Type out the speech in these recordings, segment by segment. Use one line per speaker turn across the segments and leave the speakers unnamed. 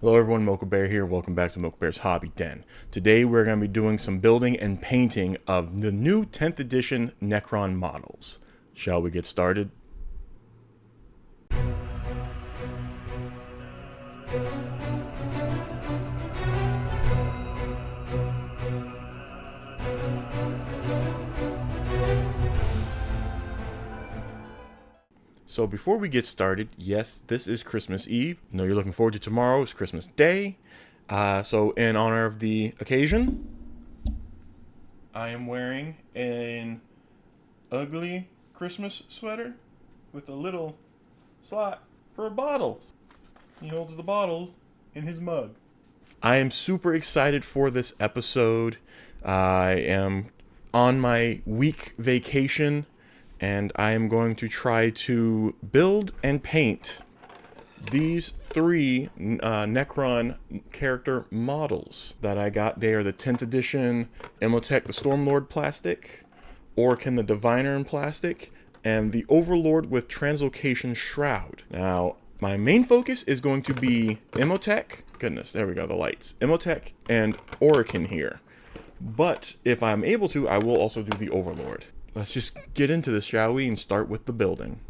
Hello everyone, Mocha Bear here. Welcome back to Mocha Bear's Hobby Den. Today we're going to be doing some building and painting of the new 10th edition Necron models. Shall we get started? So before we get started, yes, this is Christmas Eve. I know you're looking forward to tomorrow. It's Christmas Day. So in honor of the occasion, I am wearing an ugly Christmas sweater with a little slot for a bottle. He holds the bottle in his mug. I am super excited for this episode. I am on my week vacation, and I am going to try to build and paint these three Necron character models that I got. They are the 10th edition Imotekh the Stormlord plastic, Orikan the Diviner in plastic, and the Overlord with translocation shroud. Now, my main focus is going to be Imotekh. Goodness, there we go, the lights. Imotekh and Orikan here. But if I'm able to, I will also do the Overlord. Let's just get into this, shall we, and start with the building.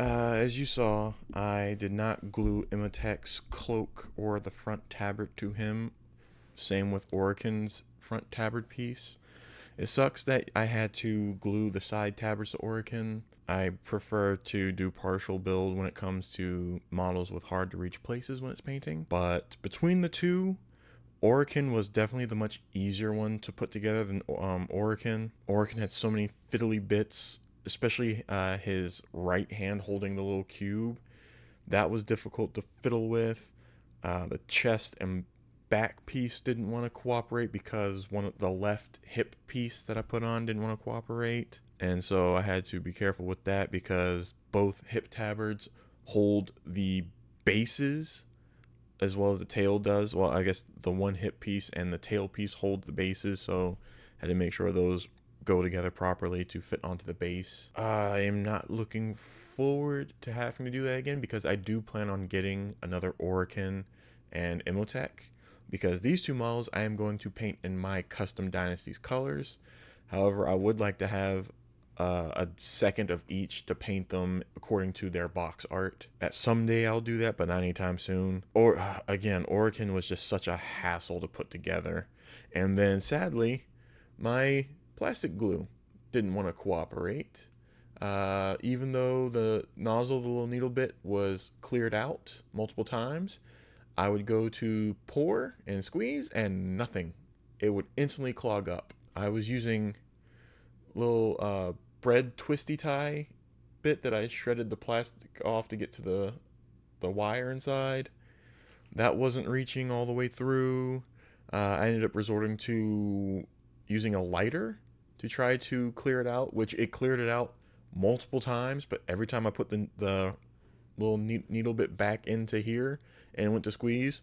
As you saw, I did not glue Imotek's cloak or the front tabard to him. Same with Orikan's front tabard piece. It sucks that I had to glue the side tabards to Orikan. I prefer to do partial build when it comes to models with hard to reach places when it's painting. But between the two, Orikan was definitely the much easier one to put together than Orikan. Orikan had so many fiddly bits, especially his right hand holding the little cube. That was difficult to fiddle with. The chest and back piece didn't want to cooperate because one of the left hip piece that I put on didn't want to cooperate. And so I had to be careful with that because both hip tabards hold the bases as well as the tail does. Well, I guess the one hip piece and the tail piece hold the bases, so I had to make sure those go together properly to fit onto the base. I am not looking forward to having to do that again because I do plan on getting another Orikan and Imotekh, because these two models I am going to paint in my custom Dynasties colors. However, I would like to have a second of each to paint them according to their box art. At someday I'll do that, but not anytime soon. Or again, Orikan was just such a hassle to put together. And then sadly, my plastic glue didn't want to cooperate. Even though the nozzle, the little needle bit, was cleared out multiple times, I would go to pour and squeeze and nothing. It would instantly clog up. I was using little bread twisty tie bit that I shredded the plastic off to get to the wire inside. That wasn't reaching all the way through. I ended up resorting to using a lighter to try to clear it out, which it cleared it out multiple times, but every time I put the little needle bit back into here and went to squeeze,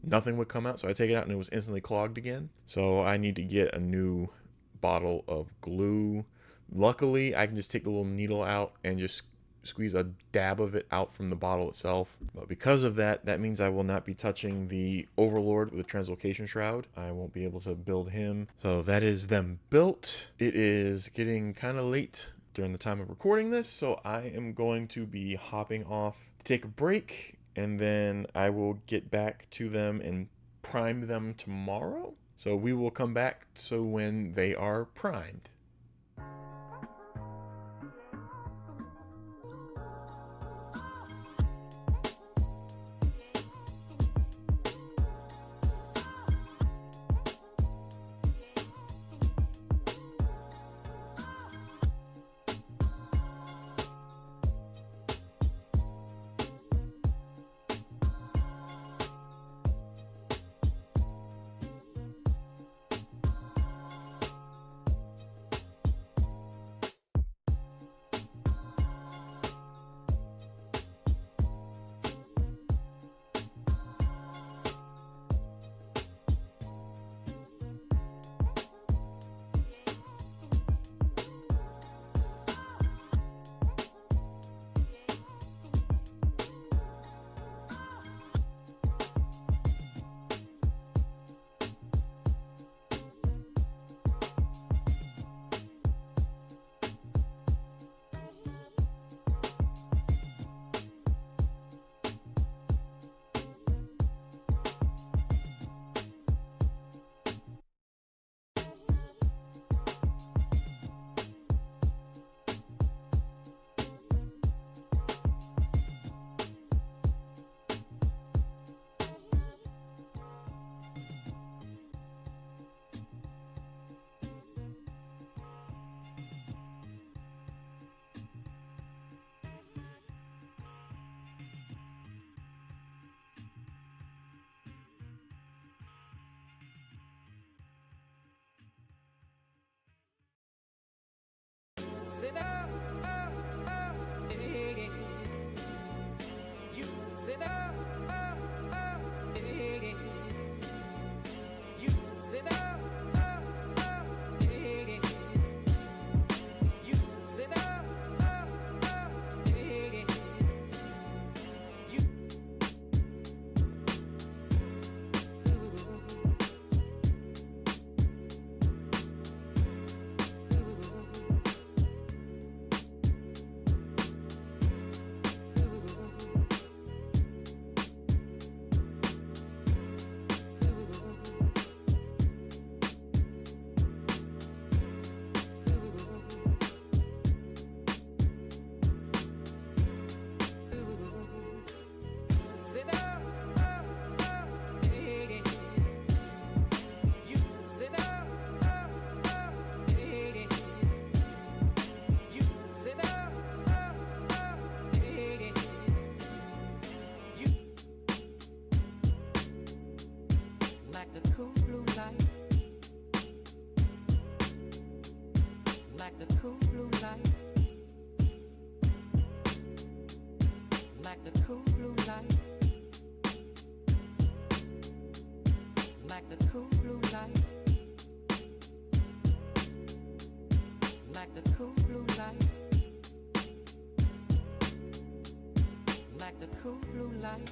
nothing would come out. So I take it out and it was instantly clogged again. So I need to get a new bottle of glue. Luckily, I can just take the little needle out and just squeeze a dab of it out from the bottle itself. But because of that, that means I will not be touching the Overlord with the Translocation Shroud. I won't be able to build him. So that is them built. It is getting kind of late during the time of recording this, so I am going to be hopping off to take a break, and then I will get back to them and prime them tomorrow. So we will come back so when they are primed.
the cool blue light, like the cool blue light, like the cool blue light, like the cool blue light.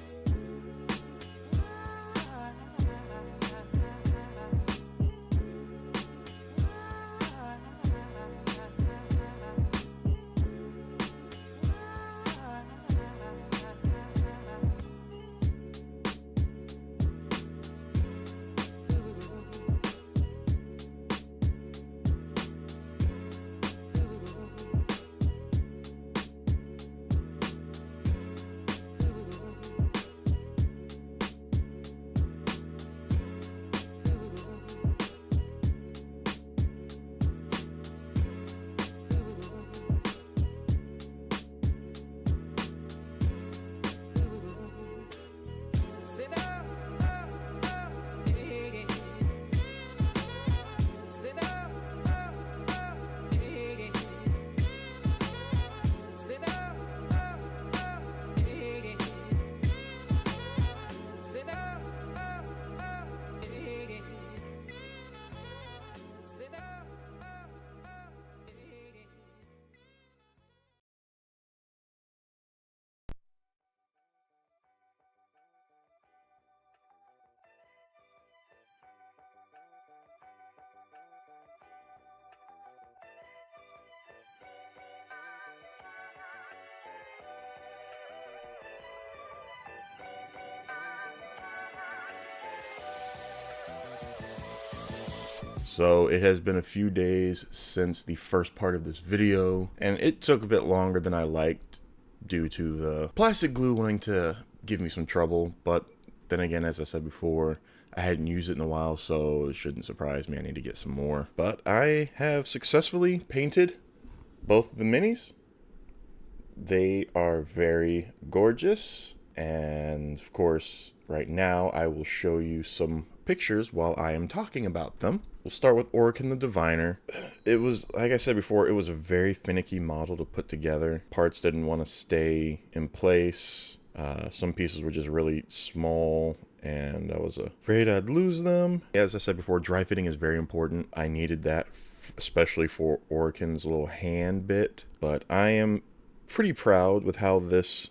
So it has been a few days since the first part of this video, and it took a bit longer than I liked due to the plastic glue wanting to give me some trouble. But then again, as I said before, I hadn't used it in a while, so it shouldn't surprise me. I need to get some more. But I have successfully painted both of the minis. They are very gorgeous, and of course, right now I will show you some pictures while I am talking about them. We'll start with Orikan the Diviner. It was, like I said before, it was a very finicky model to put together. Parts didn't want to stay in place. Some pieces were just really small, and I was afraid I'd lose them. As I said before, dry fitting is very important. I needed that, especially for Orikan's little hand bit. But I am pretty proud with how this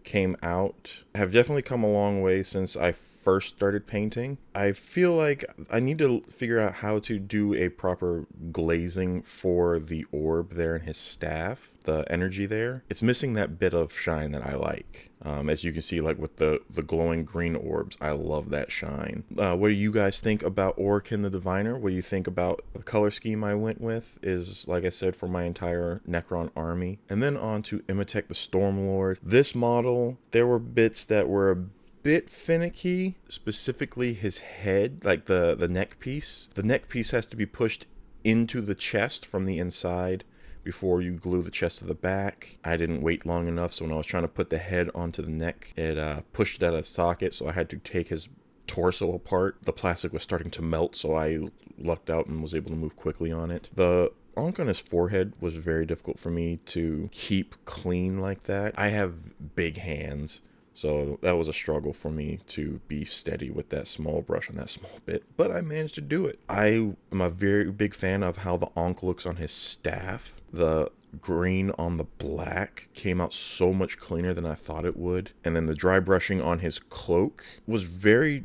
came out. I have definitely come a long way since I first started painting. I feel like I need to figure out how to do a proper glazing for the orb there and his staff, the energy there. It's missing that bit of shine that I like. As you can see, like with the glowing green orbs, I love that shine. What do you guys think about Orikan the Diviner? What do you think about the color scheme I went with? Is, like I said, for my entire Necron army. And then on to Imotekh the Stormlord. This model, there were bits that were a bit finicky, specifically his head, like the neck piece. The neck piece has to be pushed into the chest from the inside before you glue the chest to the back. I didn't wait long enough, so when I was trying to put the head onto the neck, it pushed it out of the socket, so I had to take his torso apart. The plastic was starting to melt, so I lucked out and was able to move quickly on it. The ink on his forehead was very difficult for me to keep clean like that. I have big hands, so that was a struggle for me to be steady with that small brush on that small bit, but I managed to do it. I am a very big fan of how the ink looks on his staff. The green on the black came out so much cleaner than I thought it would. And then the dry brushing on his cloak was very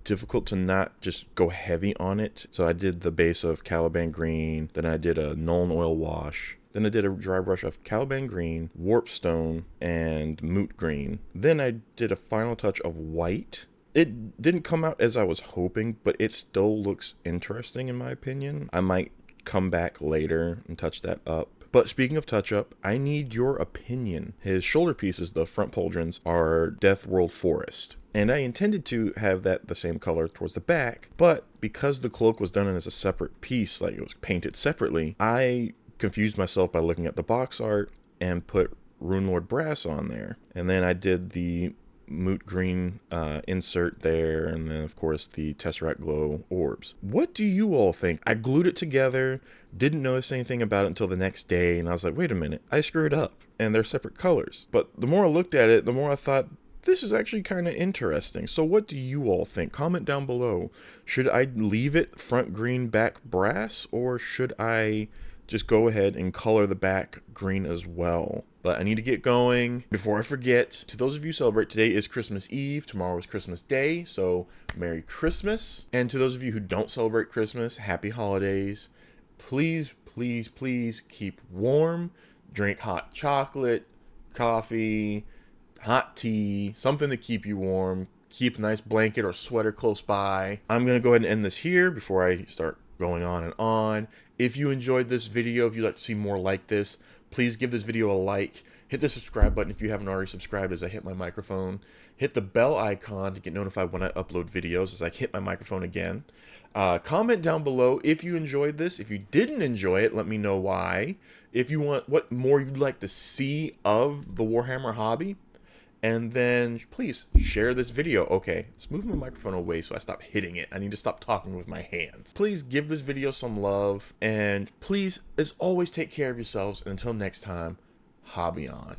difficult to not just go heavy on it. So I did the base of Caliban green, then I did a Nuln oil wash. Then I did a dry brush of Caliban green, Warpstone, and Moot green. Then I did a final touch of white. It didn't come out as I was hoping, but it still looks interesting in my opinion. I might come back later and touch that up. But speaking of touch up, I need your opinion. His shoulder pieces, the front pauldrons, are Death World Forest. And I intended to have that the same color towards the back, but because the cloak was done as a separate piece, like it was painted separately, I confused myself by looking at the box art and put Runelord Brass on there. And then I did the moot green insert there, and then of course the Tesseract Glow orbs. What do you all think? I glued it together, didn't notice anything about it until the next day, and I was like, wait a minute, I screwed up, and they're separate colors. But the more I looked at it, the more I thought, this is actually kind of interesting. So what do you all think? Comment down below. Should I leave it front green, back brass, or should I just go ahead and color the back green as well? But I need to get going. Before I forget, to those of you who celebrate, today is Christmas Eve, tomorrow is Christmas Day, so Merry Christmas. And to those of you who don't celebrate Christmas, Happy Holidays. Please, please, please keep warm. Drink hot chocolate, coffee, hot tea, something to keep you warm. Keep a nice blanket or sweater close by. I'm going to go ahead and end this here before I start going on and on. If you enjoyed this video, if you'd like to see more like this, please give this video a like. Hit the subscribe button if you haven't already subscribed as I hit my microphone. Hit the bell icon to get notified when I upload videos as I hit my microphone again. Comment down below if you enjoyed this. If you didn't enjoy it, let me know why. If you want what more you'd like to see of the Warhammer hobby. And then please share this video. Okay, let's move my microphone away so I stop hitting it. I need to stop talking with my hands. Please give this video some love. And please, as always, take care of yourselves. And until next time, hobby on.